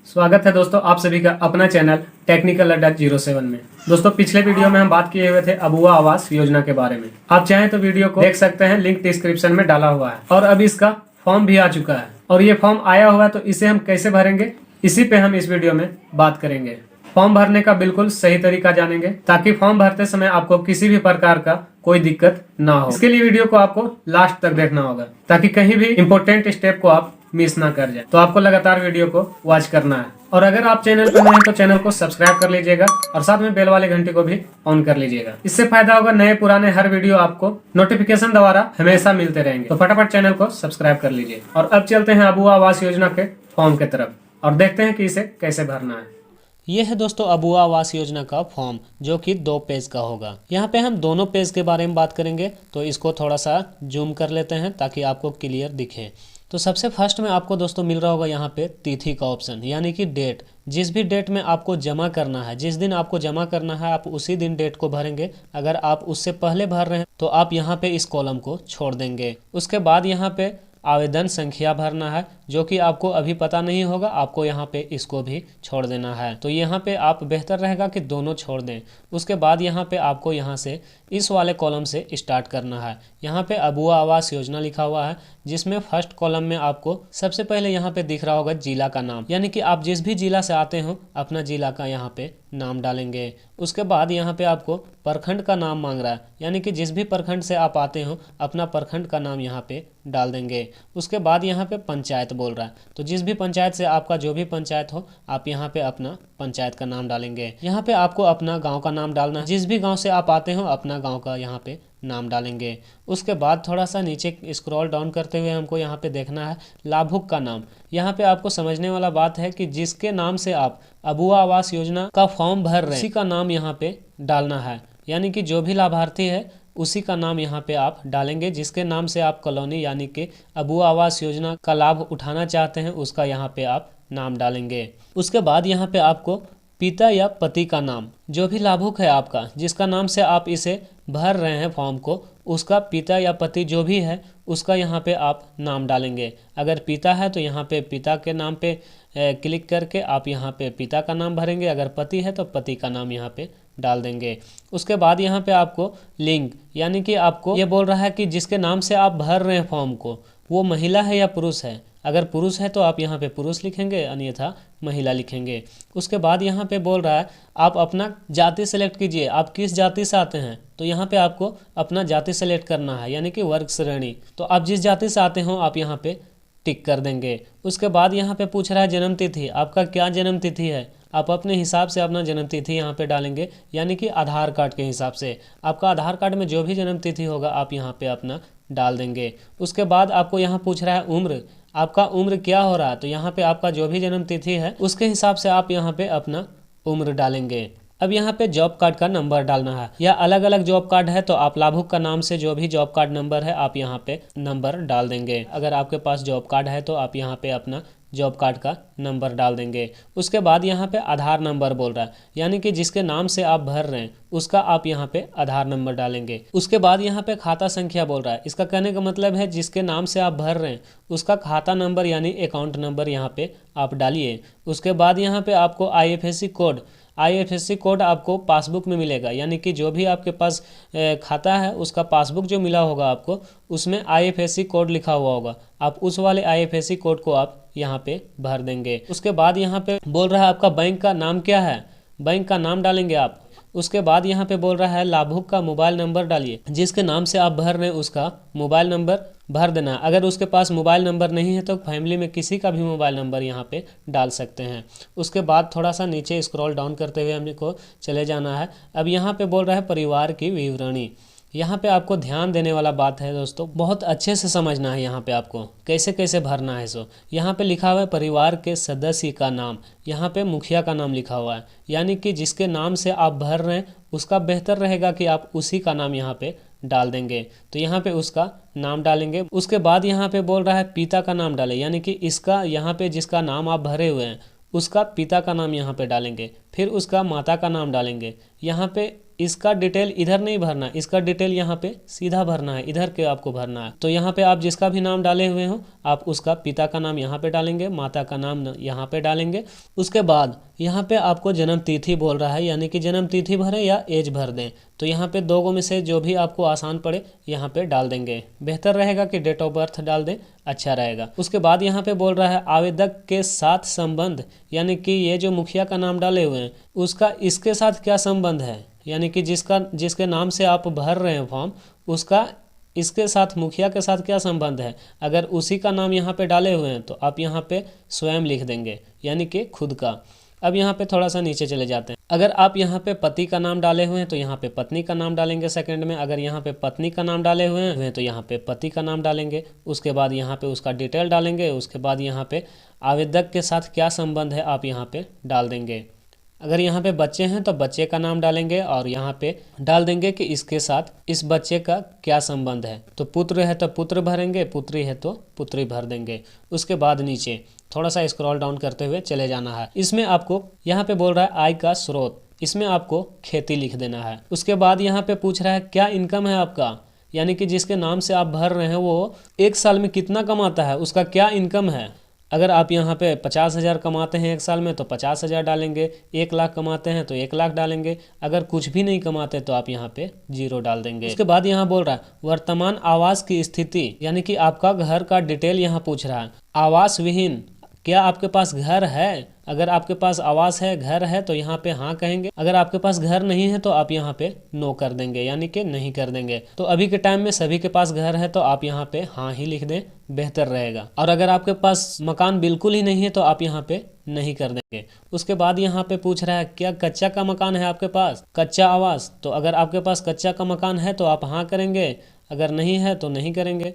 स्वागत है दोस्तों आप सभी का अपना चैनल टेक्निकल अड्डा 07 में। दोस्तों पिछले वीडियो में हम बात किए हुए थे अबुआ आवास योजना के बारे में। आप चाहें तो वीडियो को देख सकते हैं, लिंक डिस्क्रिप्शन में डाला हुआ है। और अब इसका फॉर्म भी आ चुका है और ये फॉर्म आया हुआ है, तो इसे हम कैसे भरेंगे इसी पे हम इस वीडियो में बात करेंगे। फॉर्म भरने का बिल्कुल सही तरीका जानेंगे ताकि फॉर्म भरते समय आपको किसी भी प्रकार का कोई दिक्कत ना हो। इसके लिए वीडियो को आपको लास्ट तक देखना होगा ताकि कहीं भी इम्पोर्टेंट स्टेप को आप मिस ना कर जाए। तो आपको लगातार वीडियो को वॉच करना है और अगर आप चैनल पर नए हैं तो चैनल को सब्सक्राइब कर लीजिएगा और साथ में बेल वाले घंटे को भी ऑन कर लीजिएगा। इससे फायदा होगा, नए पुराने हर वीडियो आपको नोटिफिकेशन द्वारा हमेशा मिलते रहेंगे। तो फटाफट चैनल को सब्सक्राइब कर लीजिए। और अब चलते हैं अबुआ आवास योजना के फॉर्म की तरफ और देखते हैं कि इसे कैसे भरना है। ये है दोस्तों अबुआ आवास योजना का फॉर्म, जो कि 2 पेज का होगा। यहाँ पे हम दोनों पेज के बारे में बात करेंगे, तो इसको थोड़ा सा जूम कर लेते हैं ताकि आपको क्लियर दिखे। तो सबसे फर्स्ट में आपको दोस्तों मिल रहा होगा यहाँ पे तिथि का ऑप्शन, यानी कि डेट। जिस भी डेट में आपको जमा करना है, जिस दिन आपको जमा करना है, आप उसी दिन डेट को भरेंगे। अगर आप उससे पहले भर रहे हैं तो आप यहाँ पे इस कॉलम को छोड़ देंगे। उसके बाद यहाँ पे आवेदन संख्या भरना है, जो कि आपको अभी पता नहीं होगा, आपको यहाँ पे इसको भी छोड़ देना है। तो यहाँ पे आप बेहतर रहेगा कि दोनों छोड़ दें। उसके बाद यहाँ पे आपको यहाँ से इस वाले कॉलम से स्टार्ट करना है। यहाँ पे अबुआ आवास योजना लिखा हुआ है, जिसमें फर्स्ट कॉलम में आपको सबसे पहले यहाँ पे दिख रहा होगा जिला का नाम, यानी कि आप जिस भी जिला से आते हो अपना जिला का यहाँ पे नाम डालेंगे। उसके बाद यहाँ पे आपको प्रखंड का नाम मांग रहा है, यानी कि जिस भी प्रखंड से आप आते हो अपना प्रखंड का नाम यहाँ पे डाल देंगे। उसके बाद यहाँ पे पंचायत बोल रहा है, तो जिस भी पंचायत से आपका जो भी पंचायत हो आप यहाँ पे अपना पंचायत का नाम डालेंगे। यहाँ पे आपको अपना गांव का नाम डालना है, जिस भी गांव से आप आते हो अपना गांव का यहाँ पे नाम डालेंगे। उसके बाद थोड़ा सा नीचे स्क्रॉल डाउन करते हुए हमको यहाँ पे देखना है लाभुक का नाम। यहाँ पे आपको समझने वाला बात है कि जिसके नाम से आप अबुआ आवास योजना का फॉर्म भर रहे हैं उसी का नाम यहाँ पे डालना है, यानी कि जो भी लाभार्थी है उसी का नाम यहाँ पे आप डालेंगे। जिसके नाम से आप कॉलोनी यानी कि अबुआ आवास योजना का लाभ उठाना चाहते हैं उसका यहाँ पे आप नाम डालेंगे। उसके बाद यहाँ पे आपको पिता या पति का नाम, जो भी लाभुक है आपका, जिसका नाम से आप इसे भर रहे हैं फॉर्म को, उसका पिता या पति जो भी है उसका यहाँ पे आप नाम डालेंगे। अगर पिता है तो यहाँ पे पिता के नाम पे क्लिक करके आप यहाँ पे पिता का नाम भरेंगे। अगर पति है तो पति का नाम यहाँ पे डाल देंगे। उसके बाद यहाँ पे आपको लिंग, यानी कि आपको ये बोल रहा है कि जिसके नाम से आप भर रहे हैं फॉर्म को वो महिला है या पुरुष है। अगर पुरुष है तो आप यहाँ पे पुरुष लिखेंगे, अन्यथा महिला लिखेंगे। उसके बाद यहाँ पे बोल रहा है आप अपना जाति सेलेक्ट कीजिए, आप किस जाति से आते हैं। तो यहाँ पे आपको अपना जाति सेलेक्ट करना है, यानी कि वर्ग श्रेणी। तो आप जिस जाति से आते हो आप यहाँ पे टिक कर देंगे। उसके बाद यहाँ पे पूछ रहा है जन्म तिथि, आपका क्या जन्म तिथि है। आप अपने हिसाब से अपना जन्म तिथि यहाँ पे डालेंगे, यानी कि आधार कार्ड के हिसाब से आपका आधार कार्ड में जो भी जन्म तिथि होगा आप यहाँ पे अपना डाल देंगे। उसके बाद आपको यहाँ पूछ रहा है उम्र, आपका उम्र क्या हो रहा है। तो यहाँ पे आपका जो भी जन्म तिथि है उसके हिसाब से आप यहाँ पे अपना उम्र डालेंगे। अब यहाँ पे जॉब कार्ड का नंबर डालना है, या अलग अलग जॉब कार्ड है तो आप लाभुक का नाम से जो भी जॉब कार्ड नंबर है आप यहाँ पे नंबर डाल देंगे। अगर आपके पास जॉब कार्ड है तो आप यहाँ पे अपना जॉब कार्ड का नंबर डाल देंगे। उसके बाद यहाँ पे आधार नंबर बोल रहा है, यानी कि जिसके नाम से आप भर रहे हैं उसका आप यहाँ पे आधार नंबर डालेंगे। उसके बाद यहाँ पे खाता संख्या बोल रहा है, इसका कहने का मतलब है जिसके नाम से आप भर रहे हैं उसका खाता नंबर यानी अकाउंट नंबर यहाँ पे आप डालिए। उसके बाद यहाँ पे आपको IFSC कोड आपको पासबुक में मिलेगा, यानी कि जो भी आपके पास खाता है उसका पासबुक जो मिला होगा आपको उसमें IFSC कोड लिखा हुआ होगा, आप उस वाले IFSC कोड को आप यहाँ पे भर देंगे। उसके बाद यहाँ पे बोल रहा है आपका बैंक का नाम क्या है, बैंक का नाम डालेंगे आप। उसके बाद यहाँ पे बोल रहा है लाभुक का मोबाइल नंबर डालिए, जिसके नाम से आप भर रहे हैं उसका मोबाइल नंबर भर देना। अगर उसके पास मोबाइल नंबर नहीं है तो फैमिली में किसी का भी मोबाइल नंबर यहाँ पे डाल सकते हैं। उसके बाद थोड़ा सा नीचे स्क्रॉल डाउन करते हुए हमको चले जाना है। अब यहाँ पे बोल रहा है परिवार की विवरणी। यहाँ पे आपको ध्यान देने वाला बात है दोस्तों, बहुत अच्छे से समझना है यहाँ पे आपको कैसे कैसे भरना है। सो यहाँ पे लिखा हुआ है परिवार के सदस्य का नाम, यहाँ पे मुखिया का नाम लिखा हुआ है, यानी कि जिसके नाम से आप भर रहे हैं उसका बेहतर रहेगा कि आप उसी का नाम यहाँ पे डाल देंगे। तो यहाँ पे उसका नाम डालेंगे। उसके बाद यहाँ पे बोल रहा है पिता का नाम डालें, यानी कि इसका यहाँ पे जिसका नाम आप भरे हुए हैं उसका पिता का नाम यहाँ पे डालेंगे। फिर उसका माता का नाम डालेंगे। यहाँ पे इसका डिटेल इधर नहीं भरना, इसका डिटेल यहाँ पे सीधा भरना है, इधर के आपको भरना है। तो यहाँ पे आप जिसका भी नाम डाले हुए हो आप उसका पिता का नाम यहाँ पे डालेंगे, माता का नाम यहाँ पे डालेंगे। उसके बाद यहाँ पे आपको जन्म तिथि बोल रहा है, यानी कि जन्म तिथि भरें या एज भर दें। तो यहाँ पे दो में से जो भी आपको आसान पड़े यहाँ पे डाल देंगे। बेहतर रहेगा कि डेट ऑफ बर्थ डाल दें, अच्छा रहेगा। उसके बाद यहाँ पे बोल रहा है आवेदक के साथ संबंध, यानी कि ये जो मुखिया का नाम डाले हुए हैं उसका इसके साथ क्या संबंध है, यानी कि जिसके नाम से आप भर रहे हैं फॉर्म उसका इसके साथ मुखिया के साथ क्या संबंध है। अगर उसी का नाम यहाँ पे डाले हुए हैं तो आप यहाँ पे स्वयं लिख देंगे, यानी कि खुद का। अब यहाँ पे थोड़ा सा नीचे चले जाते हैं। अगर आप यहाँ पे पति का नाम डाले हुए हैं तो यहाँ पे पत्नी का नाम डालेंगे सेकंड में। अगर यहाँ पे पत्नी का नाम डाले हुए हैं तो यहाँ पे पति का नाम डालेंगे। उसके बाद यहाँ पे उसका डिटेल डालेंगे। उसके बाद यहाँ पे आवेदक के साथ क्या संबंध है आप यहाँ पे डाल देंगे। अगर यहाँ पे बच्चे हैं तो बच्चे का नाम डालेंगे और यहाँ पे डाल देंगे कि इसके साथ इस बच्चे का क्या संबंध है। तो पुत्र है तो पुत्र भरेंगे, पुत्री है तो पुत्री भर देंगे। उसके बाद नीचे थोड़ा सा स्क्रॉल डाउन करते हुए चले जाना है। इसमें आपको यहाँ पे बोल रहा है आय का स्रोत, इसमें आपको खेती लिख देना है। उसके बाद यहाँ पे पूछ रहा है क्या इनकम है आपका, यानी कि जिसके नाम से आप भर रहे हैं वो एक साल में कितना कमाता है, उसका क्या इनकम है। अगर आप यहाँ पे 50,000 कमाते हैं एक साल में तो 50,000 डालेंगे, 1 लाख कमाते हैं तो 1 लाख डालेंगे। अगर कुछ भी नहीं कमाते तो आप यहाँ पे 0 डाल देंगे। उसके बाद यहाँ बोल रहा है वर्तमान आवास की स्थिति, यानी कि आपका घर का डिटेल यहाँ पूछ रहा है। आवास विहीन, क्या आपके पास घर है। अगर आपके पास आवास है, घर है तो यहाँ पे हाँ कहेंगे। अगर आपके पास घर नहीं है तो आप यहाँ पे नो कर देंगे, यानी कि नहीं कर देंगे। तो अभी के टाइम में सभी के पास घर है तो आप यहाँ पे हाँ ही लिख दें, बेहतर रहेगा। और अगर आपके पास मकान बिल्कुल ही नहीं है तो आप यहाँ पे नहीं कर देंगे। उसके बाद यहाँ पे पूछ रहा है क्या कच्चा का मकान है आपके पास, कच्चा आवास। तो अगर आपके पास कच्चा का मकान है तो आप हाँ करेंगे, अगर नहीं है तो नहीं करेंगे।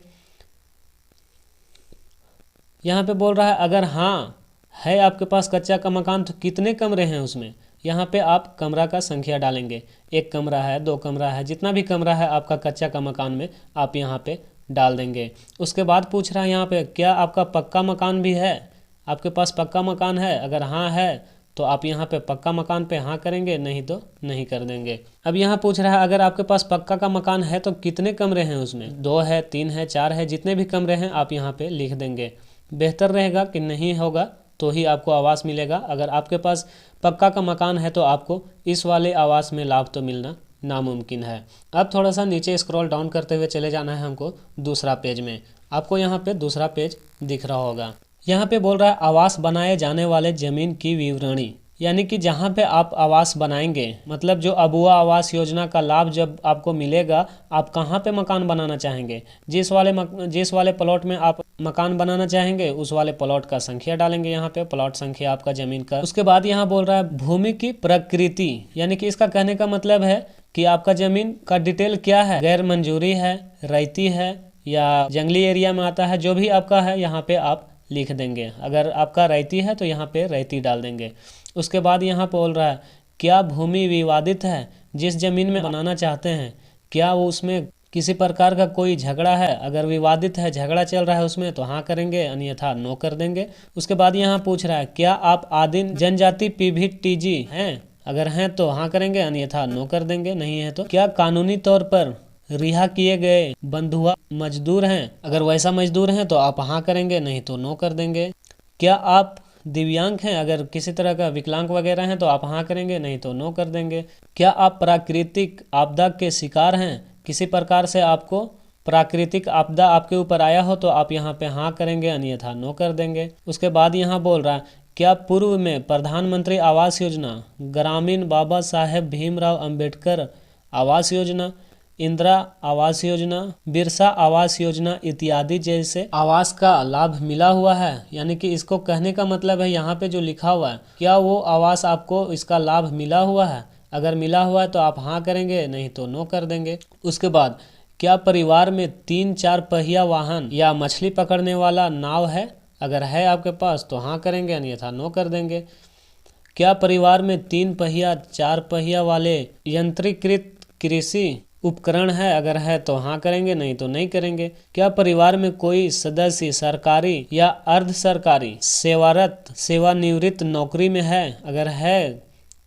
यहाँ पे बोल रहा है अगर हाँ है आपके पास कच्चा का मकान तो कितने कमरे हैं उसमें। यहाँ पे आप कमरा का संख्या डालेंगे, 1 कमरा है, 2 कमरा है, जितना भी कमरा है आपका कच्चा का मकान में आप यहाँ पे डाल देंगे। उसके बाद पूछ रहा है यहाँ पे क्या आपका पक्का मकान भी है, आपके पास पक्का मकान है। अगर हाँ है तो आप यहाँ पे पक्का मकान पे हाँ करेंगे, नहीं तो नहीं कर देंगे। अब यहाँ पूछ रहा है अगर आपके पास पक्का का मकान है तो कितने कमरे हैं उसमें, 2 है, 3 है, 4 है, जितने भी कमरे हैं आप यहाँ पे लिख देंगे। बेहतर रहेगा कि नहीं होगा तो ही आपको आवास मिलेगा। अगर आपके पास पक्का का मकान है तो आपको इस वाले आवास में लाभ तो मिलना नामुमकिन है। अब थोड़ा सा नीचे स्क्रॉल डाउन करते हुए चले जाना है हमको दूसरा पेज में। आपको यहाँ पे दूसरा पेज दिख रहा होगा। यहाँ पे बोल रहा है आवास बनाए जाने वाले जमीन की विवरणी, यानी कि जहाँ पे आप आवास बनाएंगे, मतलब जो अबुआ आवास योजना का लाभ जब आपको मिलेगा आप कहाँ पे मकान बनाना चाहेंगे। जिस वाले प्लॉट में आप मकान बनाना चाहेंगे उस वाले प्लॉट का संख्या डालेंगे, यहाँ पे प्लॉट संख्या आपका जमीन का। उसके बाद यहाँ बोल रहा है भूमि की प्रकृति, यानी कि इसका कहने का मतलब है कि आपका जमीन का डिटेल क्या है, गैर मंजूरी है, रैयती है या जंगली एरिया में आता है, जो भी आपका है यहाँ पे आप लिख देंगे। अगर आपका रैयती है तो यहाँ पे रैयती डाल देंगे। उसके बाद यहाँ बोल रहा है क्या भूमि विवादित है, जिस जमीन में बनाना चाहते हैं क्या वो उसमें किसी प्रकार का कोई झगड़ा है। अगर विवादित है, झगड़ा चल रहा है उसमें तो हाँ करेंगे, अन्यथा नो कर देंगे। उसके बाद यहाँ पूछ रहा है क्या आप आदिम जनजाति PVTG हैं, अगर हैं तो हाँ करेंगे, अन्यथा नो कर देंगे, नहीं है तो क्या कानूनी तौर पर रिहा किए गए बंधुआ मजदूर हैं। अगर वैसा मजदूर हैं तो आप हाँ करेंगे, नहीं तो नो कर देंगे। क्या आप दिव्यांग हैं, अगर किसी तरह का विकलांग वगैरह हैं तो आप हाँ करेंगे, नहीं तो नो कर देंगे। क्या आप प्राकृतिक आपदा के शिकार हैं, किसी प्रकार से आपको प्राकृतिक आपदा आपके ऊपर आया हो तो आप यहाँ पे हाँ करेंगे, अन्यथा नो कर देंगे। उसके बाद यहाँ बोल रहा है क्या पूर्व में प्रधानमंत्री आवास योजना, ग्रामीण बाबा साहेब भीमराव अंबेडकर आवास योजना, इंदिरा आवास योजना, बिरसा आवास योजना इत्यादि जैसे आवास का लाभ मिला हुआ है। यानी कि इसको कहने का मतलब है यहाँ पे जो लिखा हुआ है क्या वो आवास आपको इसका लाभ मिला हुआ है। अगर मिला हुआ है तो आप हाँ करेंगे, नहीं तो नो कर देंगे। उसके बाद क्या परिवार में 3-4 पहिया वाहन या मछली पकड़ने वाला नाव है, अगर है आपके पास तो हाँ करेंगे, अन्यथा नो कर देंगे। क्या परिवार में 3 पहिया 4 पहिया वाले यंत्रीकृत कृषि उपकरण है, अगर है तो हाँ करेंगे, नहीं तो नहीं करेंगे। क्या परिवार में कोई सदस्य सरकारी या अर्ध सरकारी सेवारत सेवानिवृत्त नौकरी में है, अगर है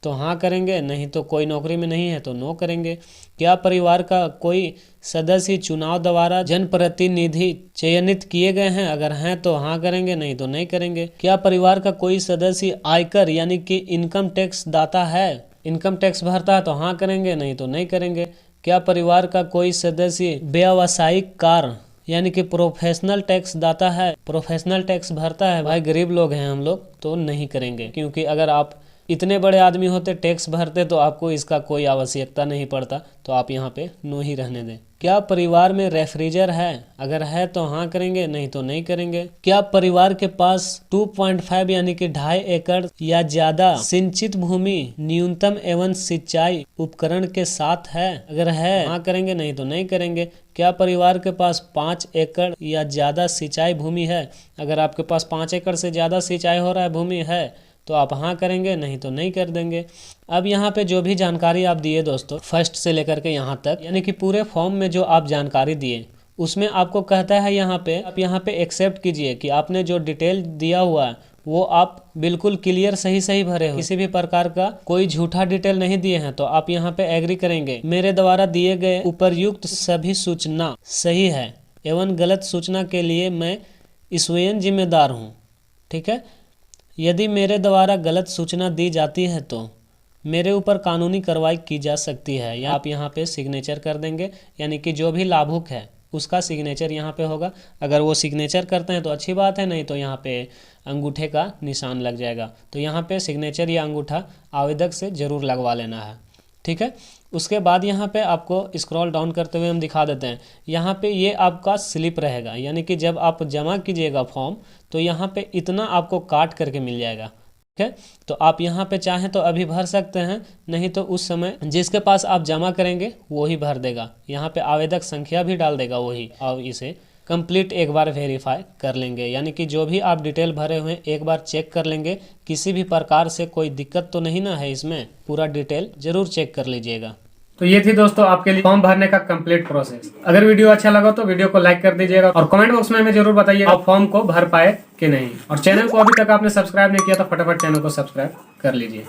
तो हाँ करेंगे, नहीं तो कोई नौकरी में नहीं है तो नो करेंगे। क्या परिवार का कोई सदस्य चुनाव द्वारा जनप्रतिनिधि चयनित किए गए हैं, अगर हैं तो हाँ करेंगे, नहीं तो नहीं करेंगे। क्या परिवार का कोई सदस्य आयकर यानी कि इनकम टैक्स दाता है, इनकम टैक्स भरता है तो हाँ करेंगे, नहीं तो नहीं करेंगे। क्या परिवार का कोई सदस्य व्यावसायिक कार्य यानी कि प्रोफेशनल टैक्स दाता है, प्रोफेशनल टैक्स भरता है, भाई गरीब लोग हैं हम लोग तो नहीं करेंगे, क्योंकि अगर आप इतने बड़े आदमी होते टैक्स भरते तो आपको इसका कोई आवश्यकता नहीं पड़ता, तो आप यहाँ पे नो ही रहने दें। क्या परिवार में रेफ्रिजरेटर है, अगर है तो हाँ करेंगे, नहीं तो नहीं करेंगे। क्या परिवार के पास 2.5 यानी कि 2.5 एकड़ या ज्यादा सिंचित भूमि न्यूनतम एवं सिंचाई उपकरण के साथ है, अगर है हाँ करेंगे, नहीं तो नहीं करेंगे। क्या परिवार के पास 5 एकड़ या ज्यादा सिंचाई भूमि है, अगर आपके पास 5 एकड़ से ज्यादा सिंचाई हो रहा है भूमि है तो आप हाँ करेंगे, नहीं तो नहीं कर देंगे। अब यहाँ पे जो भी जानकारी आप दिए दोस्तों फर्स्ट से लेकर के यहाँ तक, यानी कि पूरे फॉर्म में जो आप जानकारी दिए उसमें आपको कहता है यहाँ पे आप यहाँ पे एक्सेप्ट कीजिए कि आपने जो डिटेल दिया हुआ है वो आप बिल्कुल क्लियर सही भरे हो, किसी भी प्रकार का कोई झूठा डिटेल नहीं दिए हैं, तो आप यहाँ पे एग्री करेंगे। मेरे द्वारा दिए गए उपर्युक्त सभी सूचना सही है एवं गलत सूचना के लिए मैं स्वयं जिम्मेदार हूँ। ठीक है, यदि मेरे द्वारा गलत सूचना दी जाती है तो मेरे ऊपर कानूनी कार्रवाई की जा सकती है, या आप यहाँ पे सिग्नेचर कर देंगे, यानी कि जो भी लाभुक है उसका सिग्नेचर यहाँ पे होगा। अगर वो सिग्नेचर करते हैं तो अच्छी बात है, नहीं तो यहाँ पे अंगूठे का निशान लग जाएगा। तो यहाँ पे सिग्नेचर या अंगूठा आवेदक से ज़रूर लगवा लेना है। ठीक है, उसके बाद यहाँ पे आपको स्क्रॉल डाउन करते हुए हम दिखा देते हैं। यहाँ पे ये आपका स्लिप रहेगा, यानी कि जब आप जमा कीजिएगा फॉर्म तो यहाँ पे इतना आपको काट करके मिल जाएगा। ठीक है, तो आप यहाँ पे चाहें तो अभी भर सकते हैं, नहीं तो उस समय जिसके पास आप जमा करेंगे वो ही भर देगा। यहाँ पे आवेदक संख्या भी डाल देगा वही, और इसे कंप्लीट एक बार वेरीफाई कर लेंगे, यानी कि जो भी आप डिटेल भरे हुए एक बार चेक कर लेंगे, किसी भी प्रकार से कोई दिक्कत तो नहीं ना है इसमें, पूरा डिटेल जरूर चेक कर लीजिएगा। तो ये थी दोस्तों आपके लिए फॉर्म भरने का कंप्लीट प्रोसेस। अगर वीडियो अच्छा लगा तो वीडियो को लाइक कर दीजिएगा और कमेंट बॉक्स में हमें जरूर बताइए आप फॉर्म को भर पाए कि नहीं। और चैनल को अभी तक आपने सब्सक्राइब नहीं किया तो फटाफट चैनल को सब्सक्राइब कर लीजिए।